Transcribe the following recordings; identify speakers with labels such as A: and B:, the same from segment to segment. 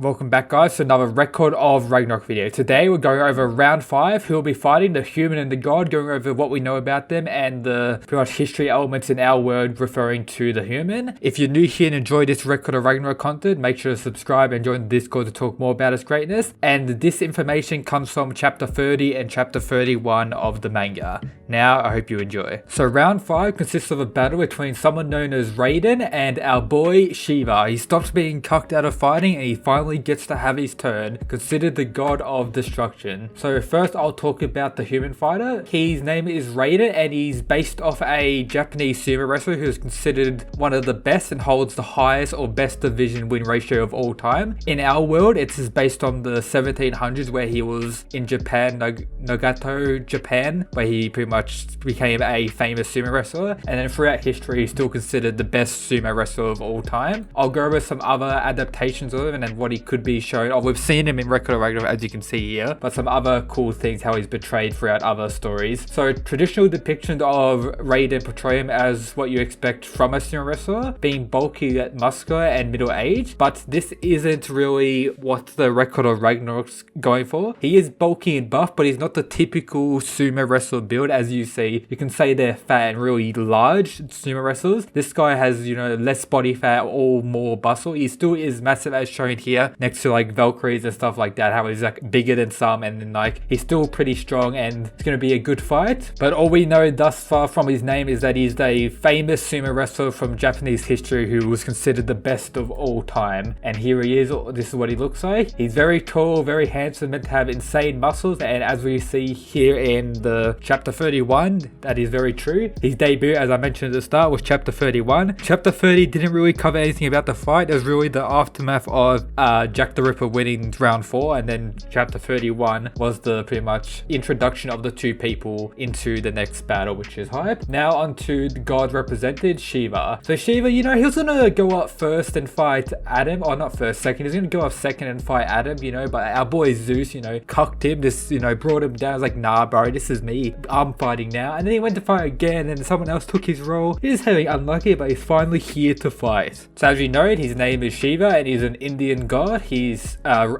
A: Welcome back guys to another Record of Ragnarok video. Today we're going over round 5, who will be fighting the human and the god, going over what we know about them and the pretty much history elements in our world referring to the human. If you're new here and enjoy this Record of Ragnarok content, make sure to subscribe and join the Discord to talk more about its greatness. And this information comes from chapter 30 and chapter 31 of the manga. Now I hope you enjoy. So round 5 consists of a battle between someone known as Raiden and our boy Shiva. He stops being cucked out of fighting and he finally gets to have his turn, considered the god of destruction. So first I'll talk about the human fighter. His name is Raiden and he's based off a Japanese sumo wrestler who is considered one of the best and holds the highest or best division win ratio of all time. In our world, it's based on the 1700s where he was in Japan, Nagato, Japan, where he pretty much became a famous sumo wrestler, and then throughout history he's still considered the best sumo wrestler of all time. I'll go over some other adaptations of him and then what he could be shown. Oh, we've seen him in Record of Ragnarok as you can see here, but some other cool things how he's portrayed throughout other stories. So traditional depictions of Raiden portray him as what you expect from a sumo wrestler, being bulky yet muscular and middle aged, but this isn't really what the Record of Ragnarok's going for. He is bulky and buff, but he's not the typical sumo wrestler build. As you see, you can say they're fat and really large sumo wrestlers. This guy has, you know, less body fat or more muscle. He still is massive as shown here next to like Valkyries and stuff like that, how he's like bigger than some, and then like he's still pretty strong and it's going to be a good fight. But all we know thus far from his name is that he's a famous sumo wrestler from Japanese history who was considered the best of all time. And here he is. This is what he looks like. He's very tall, very handsome, meant to have insane muscles, and as we see here in the chapter 31, that is very true. His debut, as I mentioned at the start, was chapter 31. Chapter 30 didn't really cover anything about the fight. It was really the aftermath of Jack the Ripper winning round 4, and then chapter 31 was the pretty much introduction of the two people into the next battle, which is hype. Now onto the god represented, Shiva. So Shiva, you know, he was gonna go up first and fight Adam, or not first, second. He's gonna go up second and fight Adam, you know, but our boy Zeus, you know, cucked him, just, you know, brought him down. I was like, nah bro, this is me, I'm fighting now. And then he went to fight again and someone else took his role. He's having unlucky, but he's finally here to fight. So as you know, his name is Shiva and he's an Indian god. His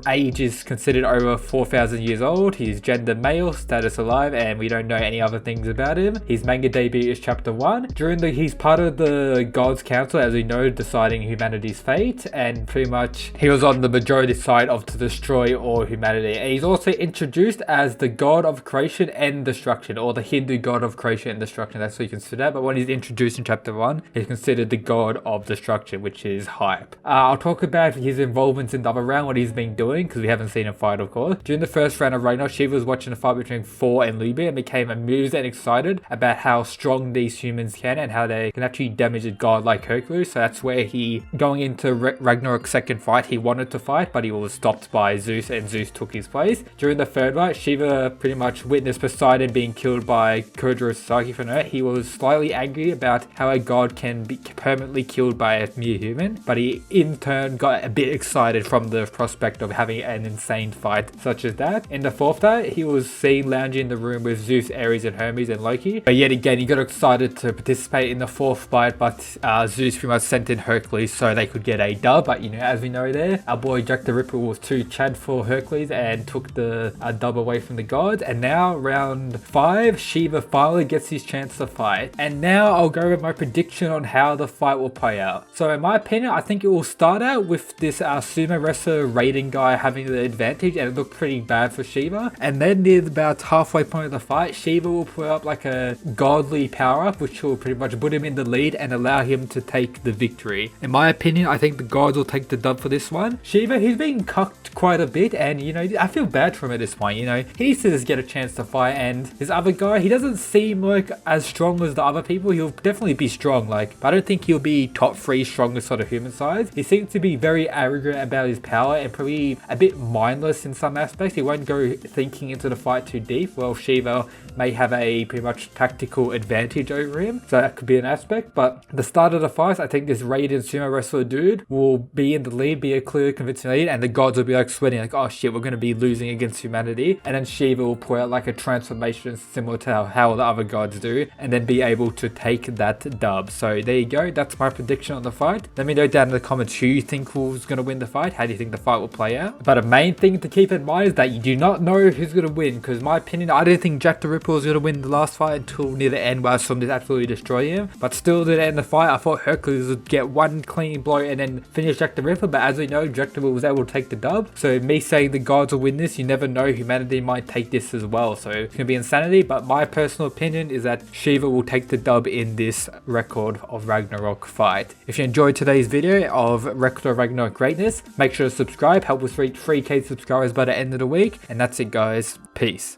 A: age is considered over 4,000 years old. He's gender male, status alive, and we don't know any other things about him. His manga debut is chapter 1. He's part of the Gods Council, as we know, deciding humanity's fate, and pretty much he was on the majority side of to destroy all humanity. And he's also introduced as the god of creation and destruction, or the Hindu god of creation and destruction. That's what you consider. But when he's introduced in chapter 1, he's considered the god of destruction, which is hype. I'll talk about his involvements in the other round, what he's been doing, because we haven't seen him fight, of course. During the first round of Ragnarok, Shiva was watching a fight between Thor and Luby and became amused and excited about how strong these humans can and how they can actually damage a god like Hercules. So that's where he, going into Ragnarok's second fight, he wanted to fight, but he was stopped by Zeus and Zeus took his place. During the third fight, Shiva pretty much witnessed Poseidon being killed by Kudra Sasaki from Earth. He was slightly angry about how a god can be permanently killed by a mere human, but he in turn got a bit excited from the prospect of having an insane fight such as that. In the fourth fight, he was seen lounging in the room with Zeus, Ares and Hermes and Loki, but yet again he got excited to participate in the fourth fight, but Zeus pretty much sent in Hercules so they could get a dub. But you know, as we know there, our boy Jack the Ripper was too Chad for Hercules and took the dub away from the gods. And now round 5, Shiva finally gets his chance to fight, and now I'll go with my prediction on how the fight will play out. So in my opinion, I think it will start out with this sumo wrestler Raiden guy having the advantage, and it looked pretty bad for Shiva. And then near about halfway point of the fight, Shiva will put up like a godly power up, which will pretty much put him in the lead and allow him to take the victory. In my opinion, I think the gods will take the dub for this one. Shiva, he's been cucked quite a bit, and you know, I feel bad for him at this point. You know, he needs to just get a chance to fight, and this other guy, he doesn't seem like as strong as the other people. He'll definitely be strong, like, but I don't think he'll be top 3 strongest sort of human size. He seems to be very arrogant about his power and probably a bit mindless in some aspects. He won't go thinking into the fight too deep. Well, Shiva may have a pretty much tactical advantage over him, so that could be an aspect. But the start of the fight, I think this Raiden sumo wrestler dude will be in the lead, be a clear convincing lead, and the gods will be like sweating like, oh shit, we're going to be losing against humanity. And then Shiva will pull out like a transformation similar to how the other gods do, and then be able to take that dub. So there you go, that's my prediction on the fight. Let me know down in the comments who you think was going to win the fight. fight? How do you think the fight will play out? But a main thing to keep in mind is that you do not know who's going to win, because in my opinion, I didn't think Jack the Ripper was going to win the last fight until near the end, where I saw him just absolutely destroy him. But still at the end of the fight, I thought Hercules would get one clean blow and then finish Jack the Ripper, but as we know, Jack the Ripper was able to take the dub. So me saying the gods will win this, you never know, humanity might take this as well. So it's going to be insanity, but my personal opinion is that Shiva will take the dub in this Record of Ragnarok fight. If you enjoyed today's video of Record of Ragnarok greatness, make sure to subscribe, help us reach 3k subscribers by the end of the week, and that's it guys, peace.